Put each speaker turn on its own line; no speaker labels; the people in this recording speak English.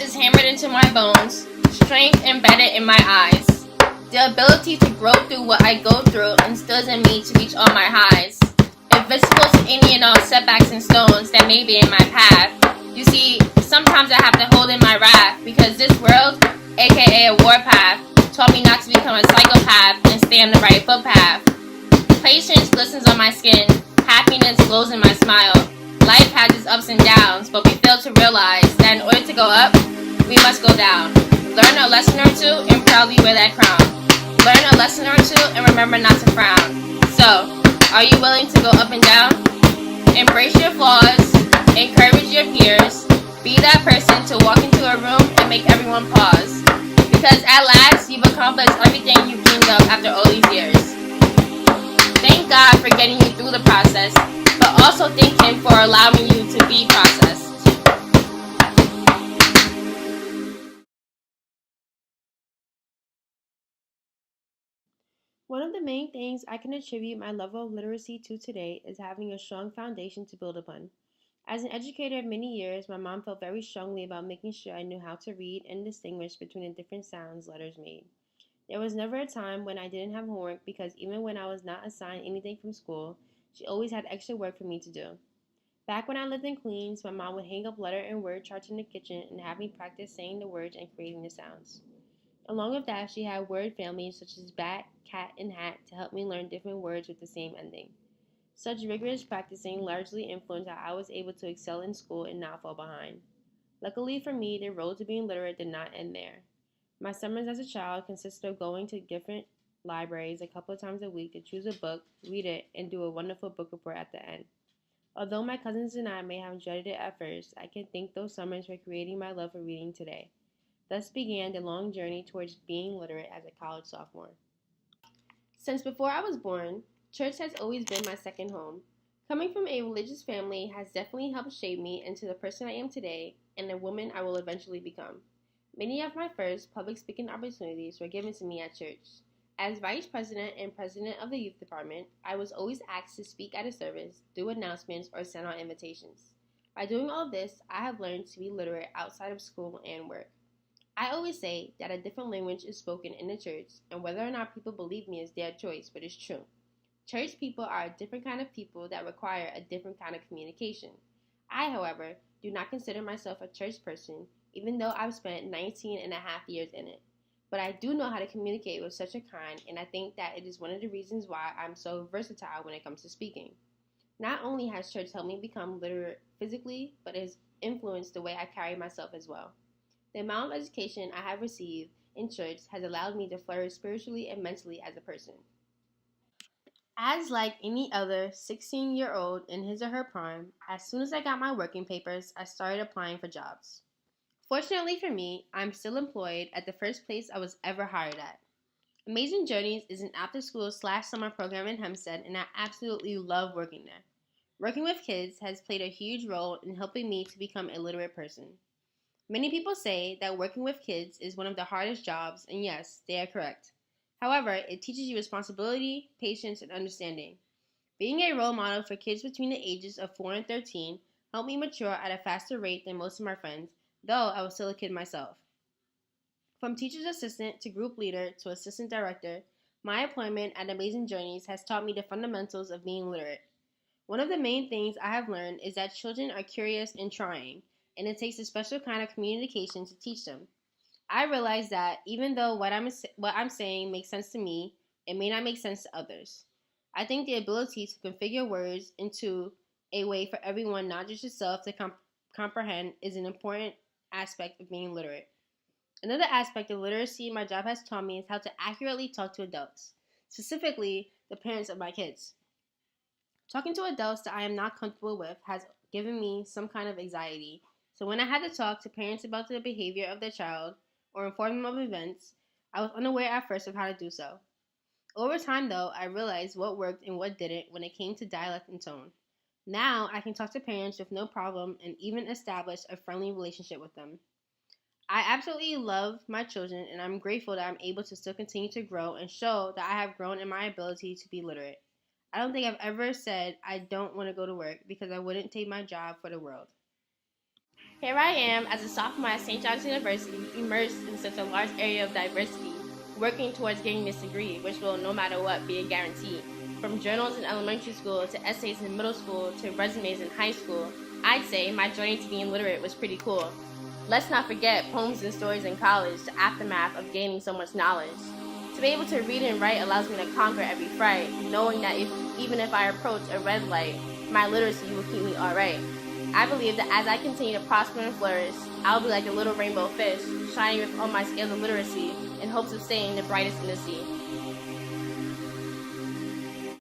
is hammered into my bones, strength embedded in my eyes. The ability to grow through what I go through instills in me to reach all my highs. Invisible to any and all setbacks and stones that may be in my path. You see, sometimes I have to hold in my wrath because this world, aka a warpath, taught me not to become a psychopath and stay on the right footpath. Patience glistens on my skin, happiness glows in my smile. Life has its ups and downs, but we fail to realize that in order to go up, we must go down. Learn a lesson or two and proudly wear that crown. Learn a lesson or two and remember not to frown. So, are you willing to go up and down? Embrace your flaws, encourage your peers, be that person to walk into a room and make everyone pause. Because at last, you've accomplished everything you've dreamed of after all these years. Thank God for getting you through the process, but also thank Him for allowing you to be processed.
One of the main things I can attribute my level of literacy to today is having a strong foundation to build upon. As an educator of many years, my mom felt very strongly about making sure I knew how to read and distinguish between the different sounds letters made. There was never a time when I didn't have homework because even when I was not assigned anything from school, she always had extra work for me to do. Back when I lived in Queens, my mom would hang up letter and word charts in the kitchen and have me practice saying the words and creating the sounds. Along with that, she had word families such as bat, cat, and hat to help me learn different words with the same ending. Such rigorous practicing largely influenced how I was able to excel in school and not fall behind. Luckily for me, the road to being literate did not end there. My summers as a child consisted of going to different libraries a couple of times a week to choose a book, read it, and do a wonderful book report at the end. Although my cousins and I may have dreaded it at first, I can thank those summers for creating my love for reading today. Thus began the long journey towards being literate as a college sophomore. Since before I was born, church has always been my second home. Coming from a religious family has definitely helped shape me into the person I am today and the woman I will eventually become. Many of my first public speaking opportunities were given to me at church. As vice president and president of the youth department, I was always asked to speak at a service, do announcements, or send out invitations. By doing all of this, I have learned to be literate outside of school and work. I always say that a different language is spoken in the church, and whether or not people believe me is their choice, but it's true. Church people are a different kind of people that require a different kind of communication. I, however, do not consider myself a church person, even though I've spent 19 and a half years in it. But I do know how to communicate with such a kind, and I think that it is one of the reasons why I'm so versatile when it comes to speaking. Not only has church helped me become literate physically, but it has influenced the way I carry myself as well. The amount of education I have received in church has allowed me to flourish spiritually and mentally as a person. As like any other 16-year-old in his or her prime, as soon as I got my working papers, I started applying for jobs. Fortunately for me, I'm still employed at the first place I was ever hired at. Amazing Journeys is an after-school/summer program in Hempstead, and I absolutely love working there. Working with kids has played a huge role in helping me to become a literate person. Many people say that working with kids is one of the hardest jobs, and yes, they are correct. However, it teaches you responsibility, patience, and understanding. Being a role model for kids between the ages of 4 and 13 helped me mature at a faster rate than most of my friends, though I was still a kid myself. From teacher's assistant to group leader to assistant director, my employment at Amazing Journeys has taught me the fundamentals of being literate. One of the main things I have learned is that children are curious and trying, and it takes a special kind of communication to teach them. I realize that even though what I'm saying makes sense to me, it may not make sense to others. I think the ability to configure words into a way for everyone, not just yourself, to comprehend is an important aspect of being literate. Another aspect of literacy my job has taught me is how to accurately talk to adults, specifically the parents of my kids. Talking to adults that I am not comfortable with has given me some kind of anxiety. So when I had to talk to parents about the behavior of their child or inform them of events, I was unaware at first of how to do so. Over time, though, I realized what worked and what didn't when it came to dialect and tone. Now I can talk to parents with no problem and even establish a friendly relationship with them. I absolutely love my children, and I'm grateful that I'm able to still continue to grow and show that I have grown in my ability to be literate. I don't think I've ever said I don't want to go to work because I wouldn't take my job for the world.
Here I am as a sophomore at St. John's University, immersed in such a large area of diversity, working towards getting this degree, which will, no matter what, be a guarantee. From journals in elementary school to essays in middle school to resumes in high school, I'd say my journey to being literate was pretty cool. Let's not forget poems and stories in college, the aftermath of gaining so much knowledge. To be able to read and write allows me to conquer every fright, knowing that even if I approach a red light, my literacy will keep me alright. I believe that as I continue to prosper and flourish, I'll be like a little rainbow fish, shining with all my scales of literacy in hopes of staying the brightest in the sea.